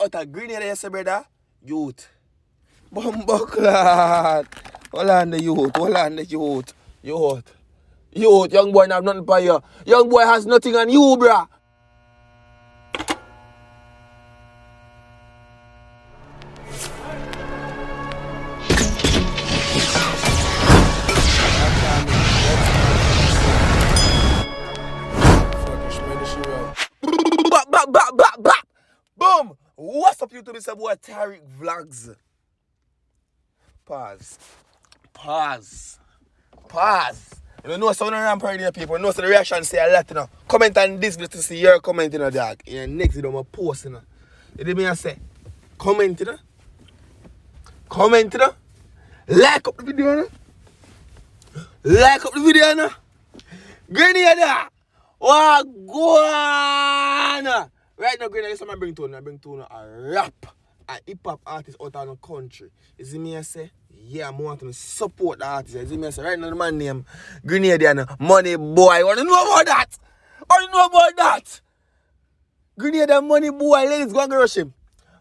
out of Grenada, yes, brother. Youth. Bumbleclad. Hold on the youth. Youth, young boy have nothing for you. Young boy has nothing on you, bruh. Boom! What's up, YouTube? It's your boy Tariq Vlogs. Pause. You don't know some of the rampart here, people. You know so the reaction say a lot, you know. Comment on this video to see your comment, you know, dog. And next video, I'm post, you know. You know what I say? Comment, you know. Like up the video, you know. Grenada! Wagwan! Right now, Grenada, this is what I bring to you. I bring to you a rap, a hip-hop artist out of the country. You see me, I say? Yeah, I want to support the artist. You see me, I say? Right now, the man named Grenadian Money Boy. You want to know about that? Grenadian Money Boy, ladies, go and rush him.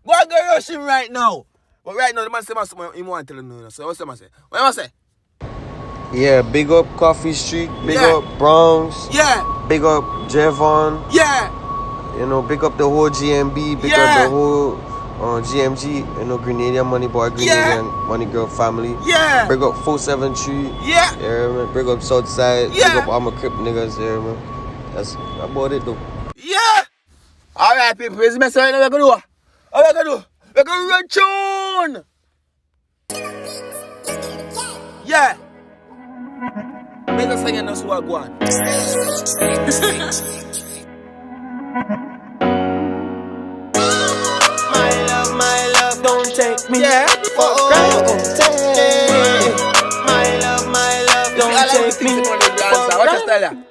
Right now. But right now, the man say something he want to tell you. So what's the man say? What am I say? Yeah, big up Coffee Street, big up Bronx. Yeah. Big up Javon. Yeah. You know, big up the whole GMB, big up the whole GMG, you know, Grenadian Money Boy, Grenadian Money Girl family. Yeah. Big up 473. Yeah. Man. Big up Southside. Yeah. Big up all my Crip niggas, man. That's about it, though. Yeah. Alright, people, here's the message right now. We're going to do. We're going to run tune. Yeah. Make us sing and us what go on. My love, don't take me. Yeah. For granted. My love, don't take me for granted.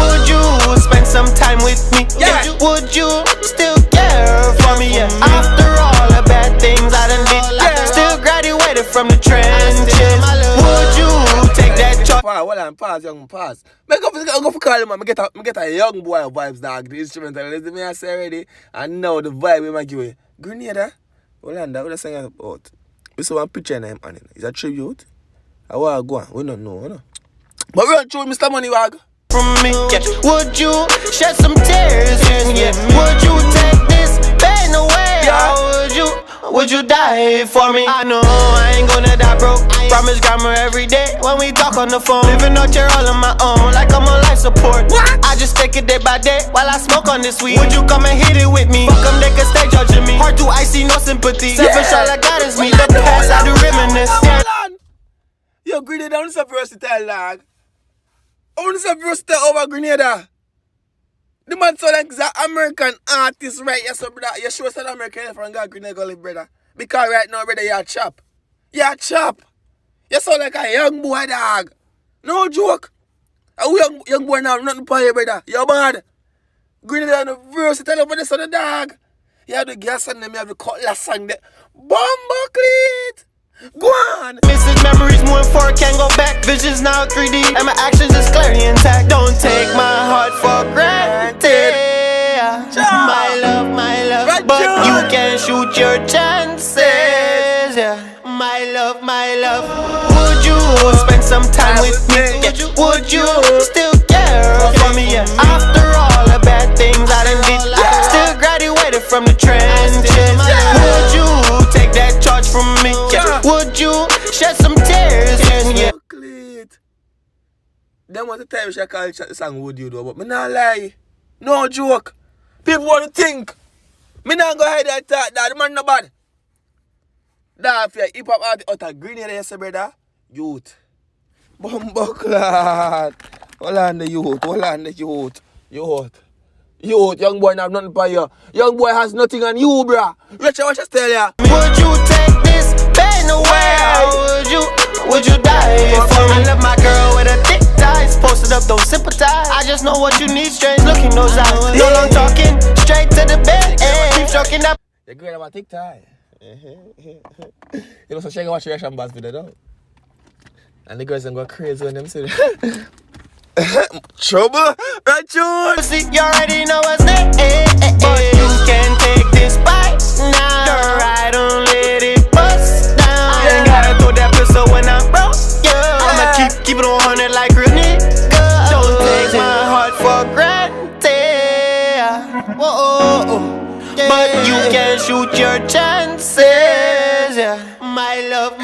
Would you spend some time with me? Yeah. Would you still care for me? Yeah. After all the bad things I done did, still graduated from the trenches. Would you take that choice? Pause, young, pause. I go for call him, man. I get a young boy vibes, dog. The instrumental, listen me, I say already. And now the vibe we make you with. Grenada? Hold on, what I saying about? We saw one picture in him on it. Is that tribute? I want to go on. We don't know, But we don't show Mr. Moneywag. From me, yeah. Would you shed some tears? Yeah. Would you take this pain away? Yeah. Or would you die for me? I know I ain't gonna die broke. Promise grammar every day when we talk on the phone. Living out here all on my own, like I'm on life support. What? I just take it day by day while I smoke on this weed. Would you come and hit it with me? Fuck them, they can stay judging me. Heart too icy, no sympathy. Selfish, all I got is me. The past I do reminisce. Hold on. Yo, Grenada, I'm so versatile, dog. I'm so versatile over Grenada. The man sound like the American artist, right? Yes, so brother. You sure South American from God Grenada go live, brother. Because right now, brother, you're chop. You sound like a young boy, dog. No joke. A young boy now, nothing for you, brother. You're bad. Grenada is versatile over the son of dog. You have the gas on them, you have the cutlass on them. Bumbleclad. Go on. Missing memories, moving forward, can't go back. Visions now 3D, and my actions is clearly intact. Don't take my heart for granted. My love, Right, but John. you can shoot your chances. Yeah. My love. Would you spend some time with me? Yeah. Would you still care for me? Yeah. After all the bad things I done did, still graduated from the trenches. Would you take that charge from me? Yeah. Would you shed some tears? Yeah. Them want to tell me she call the song Would You Do, but me not lie. No joke. People want to think. Me not go ahead and talk that. The man no bad. That if you're hip-hop artist out of Grenada, yes, brother. Youth. Bumbleclad. Hold on the youth. Young boy have nothing for you. Young boy has nothing on you, bruh. Richard, what you tell ya? Would you take this pain away? Or would you die for me? I love my girl with a thick thighs. Posted up, don't sympathize. I just know what you need, strange look in those eyes. No long talking, straight to the bed. Keep stroking up. The girl have a thick tie. You know, so she can watch reaction bars video, though. And the girls then go crazy when them see it. Trouble, right, John? See, you already know what's next. But you can take this bite can shoot your chances. Yeah. My love,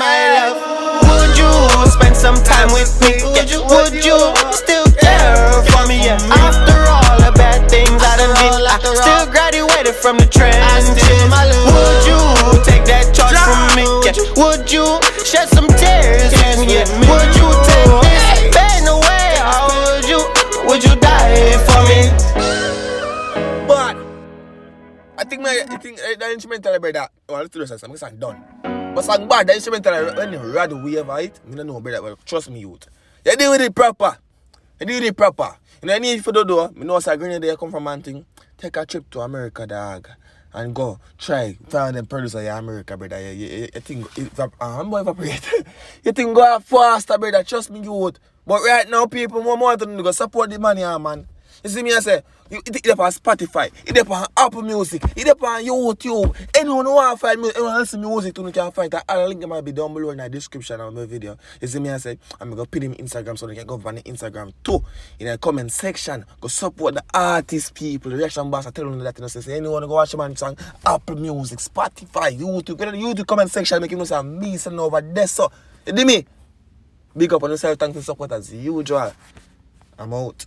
would you spend some time with me? Yeah. Would you still care for me? Yeah. After all the bad things I done did, I still graduated from the trenches. Would you take that charge from me? Yeah. Would you shed some tears with me? Yeah. Would you take this pain away? Or would you die for me? But I think the instrumental brother. Well, let's do this. I'm saying done. But song bad, the instrumental when you ride the wave, right? I don't know brother, but trust me, youth. You do it proper. You do it proper. You know, I need for the door. You know, it's a Grenada come from man thing. Take a trip to America, dog, and go try find them producer in America, brother. You think I'm going to evaporate. You think go faster, brother. Trust me, youth. But right now, people more than go support the money, man. You see me, I say, it up on Spotify, it up on Apple Music, it up on YouTube. Anyone who want to find music, anyone listen to music, you can find that. All the link might be down below in the description of my video. You see me, I say, I'm going to put him Instagram so they can go on the Instagram too. In the comment section, go support the artist people, the reaction boss, I tell them that, you know, say, anyone go watch my song, Apple Music, Spotify, YouTube, go to the YouTube comment section, make him know say, me sitting over there, so. You see me? Big up on yourself, thanks for support as usual. I'm out.